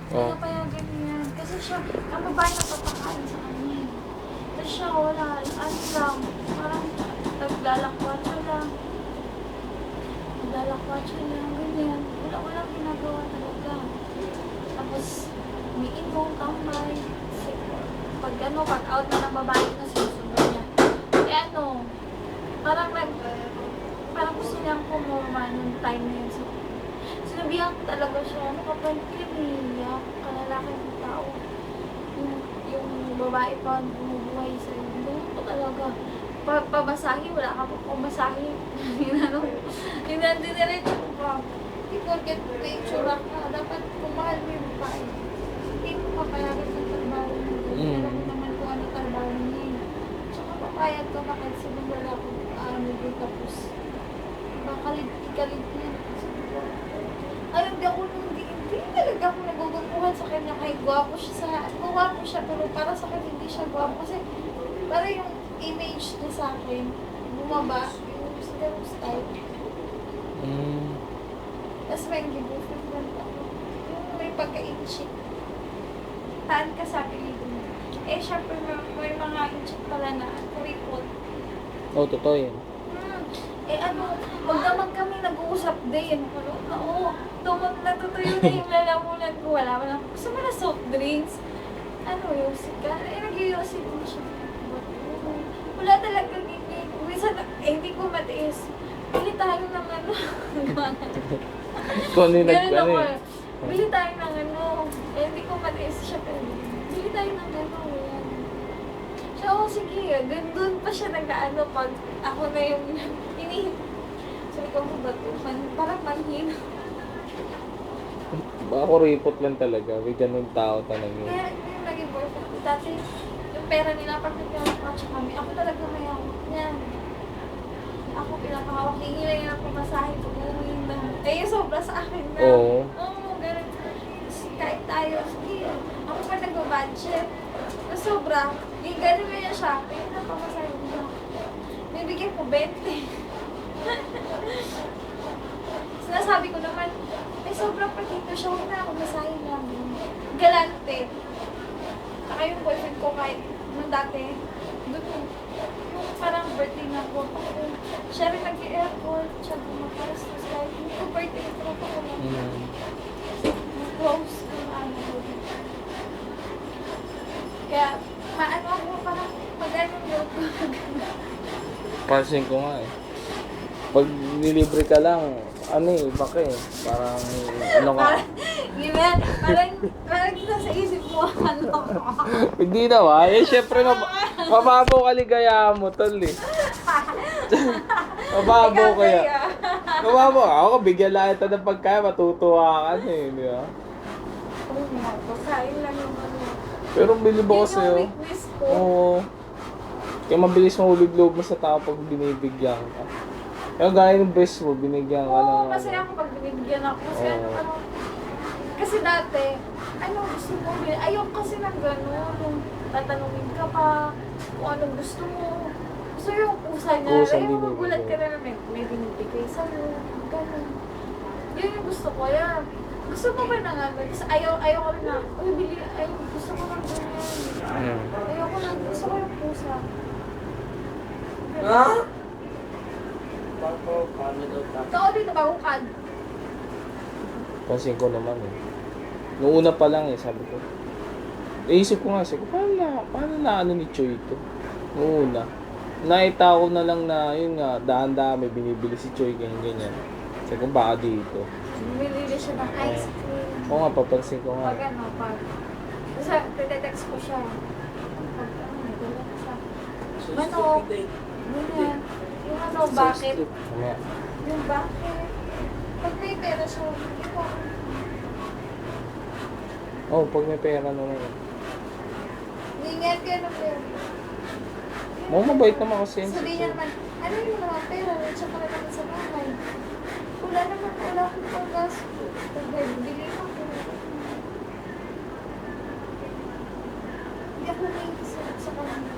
Oh. Pinapayagan niya. Kasi siya, ang babae na papakain sa kanya. Tapos siya, wala, ano lang, parang naglalakwatsa lang. Naglalakwatsa lang, ganyan. Walang ginagawa talaga. Tapos, umiinom, tambay. Pag out na ng babae na sinusunod niya. Eh ano, parang gusto niyang pumorma nung time na yun. Sinabihan ko talaga siya, ano ka ba, kiniyak, kalalaki ng tao. Yung babae pa bumubuhay sa'yo. Ganun ko talaga. Pamasahe, wala ka pa pamasahe. Yun ang diniretso ko pa. Hindi porket may itsura ka. Dapat kumahal mo yung babae. Hindi mo papayagan ng trabaho mo. Alam mo naman kung ano trabaho niya. Tsaka papayag ka bakit sabi wala ko tapos ikalit niya. Ay, hindi talaga ako nagugupuhan sa kanya kahit gwapo siya pero para sa akin hindi siya gwapo kasi para yung image niya sa akin bumaba yung siguro style. Tapos may gibufit lang ako. Yung may pagka-inchik. Taan ka sa piligid mo. Eh, syempre may mga inchik pala na kuripot. Oh, totoo yan. Eh ano, wag naman kami nag-uusap din. Oo, natutuyo na yung lalamunan ko. Wala mo lang. Gusto mo na soft drinks? Ano, yosik ka? Eh, nag-yosik mo siya. Wala talagang hindi. Minsan, hindi ko matiis. Bili tayo ng ano. Kung ano yung Ganun ako. eh. Bili tayo ng ano. Eh, hindi ko matiis siya. Pero, bili tayo ng ano. Yan. So, sige. Doon pa siya nag-ano pag ako na yung sabi ko ba ito? Parang manhin. Baka ripot lang talaga. May ganun tao talaga. Kaya yung naging boyfriend ko. Dati, yung pera nila pag nagkakatsa kami, ako talaga may hawak niyan. Ako pinapahawak. Hingila niya ng pamasahe pag uuwi na. Eh, yung sobra sa akin na. Oo. Oo, ganun. Kahit tayo, sige. Ako pa nag-budget. Na sobra. Yung ganun niya siya. Kaya na pamasahe ko. Bibigyan ko 20. Sinasabi ko naman, may sobrang patito siya, huwag na ako masahin lang. Galante. Saka yung boyfriend ko kahit nung dati, doon yung parang birthday na ko. Siya rin nag-airport, siya gumaparas na kahit hindi ko birthday na ko ako lang. Close yung ano ko. Kaya, maano ako parang mag-anong yun. Pansin ko nga eh. Pag nilibre ka lang, ano eh, baka eh. Parang, ano ka. Di ba? Parang kita sa isip mo, ano. Hindi naman. Eh, syempre, mababaw kaligayahan mo, tol eh. Mababaw kaya. Mababaw. Ako, bigyan lang ito ng pagkaya, matutuwa ka na eh, di ba? Kain lang yung ano. Pero bilib ako sa'yo. Yun yung weakness ko. Oo. Kaya mabilis mahulog loob mo sa tao pag binibigyan ka. Kaya gaya ng best mo, binigyan ka lang. Oo, masaya ako pag binibigyan ako. Kasi ano, kasi dati, ano gusto mo? Ayaw kasi ng gano'n. Yung tatanungin ka pa, kung anong gusto mo. Gusto yung pusa niya. Kusang Ay, binibigay. magulat ka na may binibigay sa'yo. Gano'n. Yun yung gusto ko. Yan. Gusto mo ba ng ano? Kasi ayaw ko rin na, gusto ko ng ganyan. Ayaw ko lang, gusto ko yung pusa. Ha? Ikaw dito ba ukad? Pansin ko naman eh. Noong una pa lang eh, sabi ko. Naisip ko nga, sabi ko, paano na ano ni Choy ito? Noong una. Nakita ko na lang na, yun nga, daan-daan may binibili si Choy, ganyan-ganyan. Sabi ko, baka dito. Bumili siya ng ice cream. Oo nga, papansin ko nga. Pag ano, kasi text ko siya. Pag ano, nagdala ko siya. Manok. Ganyan. Yung ano, bakit? Mamaya. Yung bakit? Pag may pera siya, hindi ko. Oh, pag may pera naman. Ingat ka na pera. Mabait naman kasi yun si Sabihin niya Choy. naman, ano yung mga pera? Tsaka na naman sa bahay. Wala akong panggas. Pag bili ako. Hindi ako naiisip sa kanila.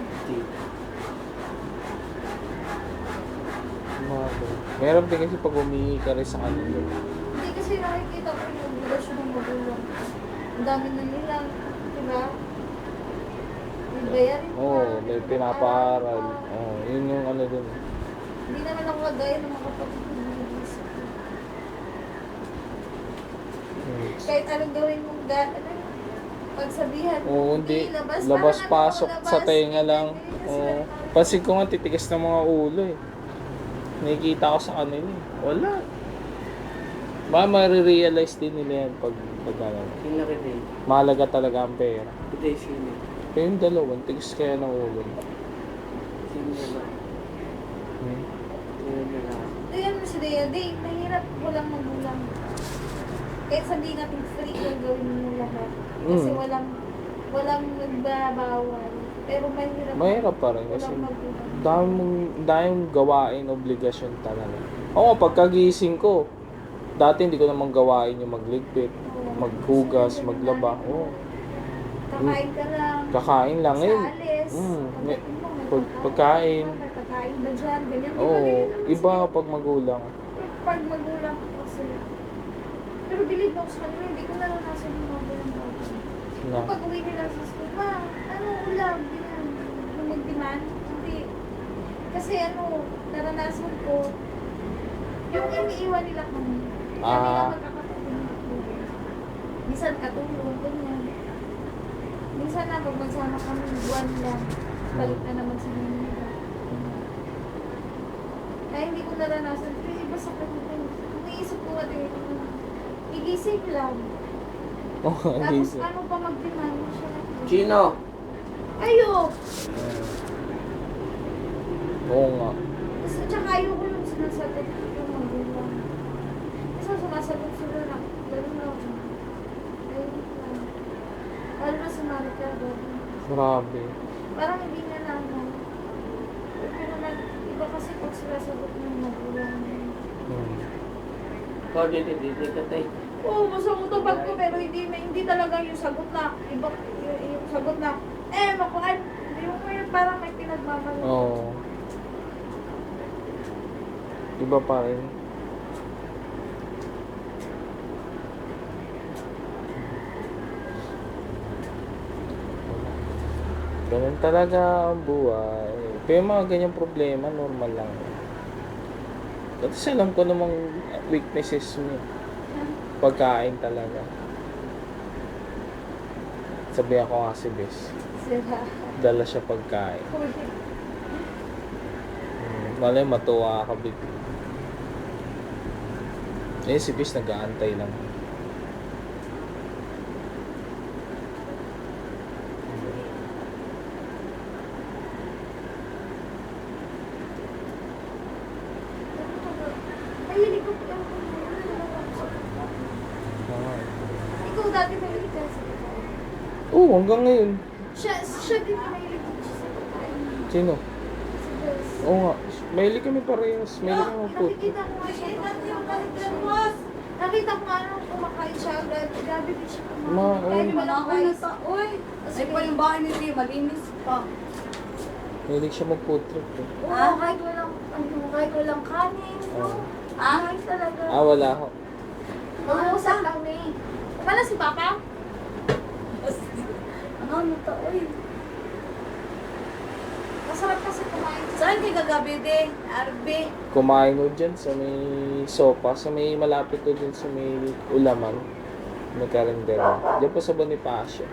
Meron din kasi pag humingi ka rin sa kanila. Hindi kasi nakikita ko yung relasyon ng magulang. Ang dami na nila. Diba? May bayarin pa. Oo, may pinapaaral. pa. Oo, yun yung ano dun. Hindi naman ako kagaya ng mga kapatid ko. Hmm. Kahit anong gawin mong pagsabihan mo, Oo, hindi. labas, Labas, parang pasok ano, sa tenga lang. ganyan, Oo. ganyan, Pansin ko nga, titigas ng mga ulo eh. Nakikita ko sa kanila eh. Wala. Ba, marirealize din nila yan pag ano. Yung nakiday. Mahalaga talaga ang pera. Kiday sino? Kaya yung dalawang, tigas kaya ng ulo. Sino na ba? Hmm. Sino na lang? Tingnan mo si Dea, Day, mahirap walang magulang. Kahit sabihin natin free yung gawin mo lahat. Kasi Mm. walang nagbabawal. Pero mahirap. Mahirap pa rin kasi Walang magulang. daming gawain, obligasyon talaga. Oo, pagkagising ko, dati hindi ko namang gawain yung magligpit, Oo. maghugas, Kasi maglaba. ganun Oo. Kakain ka lang. Kakain lang Sa ngayon. alis. Mm, may- Pagdating mo, may pagkain. May pagkain ba dyan? Ganyan. Oo, ganyan naman iba sila. pag magulang. Pag magulang ko kasi. Pero believe ako sa kanila, hindi ko naranasan yung mga ganyan bagay. Na, Pag uwi nila sa school, ma, ano ulam? Ganyan. Yung mag-demand? Hindi. Kasi ano, naranasan ko, yung iniiwan nila kami. Kaya nila magkakatulong ng tulong. Minsan katulong, ganyan. Minsan na, pag magsama kami, buwan lang. Balik na naman sa Manila. Kaya hindi ko naranasan. Pero iba sa kanila. Umiisip ko nga din, igising lang. oh, Tapos gising. ano pa mag-demand siya? Chino! Ayok! Oo nga. Kasi tsaka ayoko yung sinasagot yung magulang. Kasi sumasagot sila na, gano'n na ako. Ayoko lang. Lalo na sa Marika, gano'n. Grabe. Parang hindi na naman. Pero iba kasi pag sila sagot ng magulang. Hmm. Ikaw dito ka tayo. Oo, masangutubag ko pero hindi talaga yung sagot na, iba yung sagot na, makuhaan. Yung may parang may pinagmamali. Oo. Iba pa rin. Ganun talaga ang buhay. Pero yung mga ganyang problema, normal lang. Kasi alam ko namang weaknesses mo. Pagkain talaga. Sabihan ko nga si Bes. Sira. Dala siya pagkain. Malay matuwa ka bigla. Eh si Bes nag-aantay lang. Mahilig ko po. Ah. Ikaw dati mahilig ka sa pagkain. Oo, hanggang ngayon. Siya din mahilig ko siya sa pagkain. Sino? Si Bes. Oo nga. Mahilig kami parehas. Mahilig kami magputo. Nakikita ko nga siya. Nakita ko nga nung kumakain siya. Grabe din siya kumain. Ma- Kahit oh. walang Ako na rice. sa, uy, ay pa yung bahay ni Tia, malinis pa. Mahilig siya mag-food trip eh. Oo, kahit walang kanin. No? Oo. Kahit talaga. Ah, wala ako. Mag-uusap kami. Wala si Papa? Ano to, uy. Masarap kasi kumain. Saan kayo kagabi din? Arbe. Kumain ko dyan sa may sopa. Sa may malapit ko dyan sa may ulaman. May karindera. Diyan pa sa Bonifacio.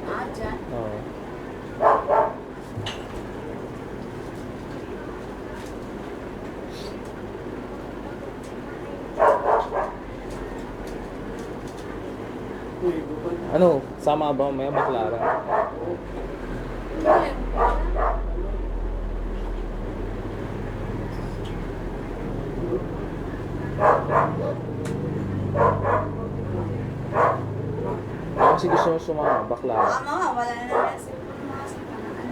Ah, dyan. Oo. Uy, bukod. Ano? Sama ba may baklara? Kasi gusto mo sumama, baklara. Tama nga, wala na naman sa mga sa panaan.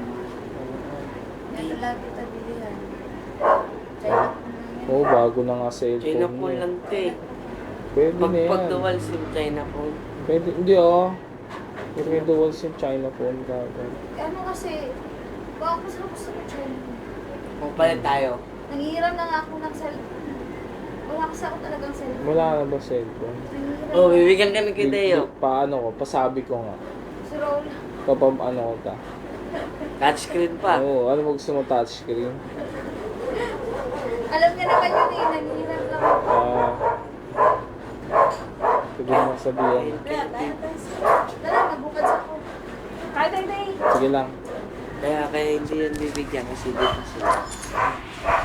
Yan na lang kita bilihan. China po na yan. Oo, bago na nga China cellphone phone niya. lang te. Pwede na yan. Pag dual SIM China phone. Pwede, hindi oh. Pero may dual SIM China phone gagawin. Ano kasi, baka gusto ko sa China. Kung pala tayo. Nangihiram na nga ako ng cellphone. Wala kasi ako talagang cellphone. Wala na ba cellphone? Nahihirap. Oh, bibigyan ka ni Kideo. Paano ko? Pasabi ko nga. Si Roll. Papam ano ko ta. Touchscreen pa. Oo, ano mo gusto mo touchscreen? Alam niya naman yun eh. Nahihirap lang ako. Sige mo sabihin. Kaya tayo tayo. Tara, nabukad ako. Kaya, day. Sige lang. Kaya hindi yan bibigyan kasi dito sila.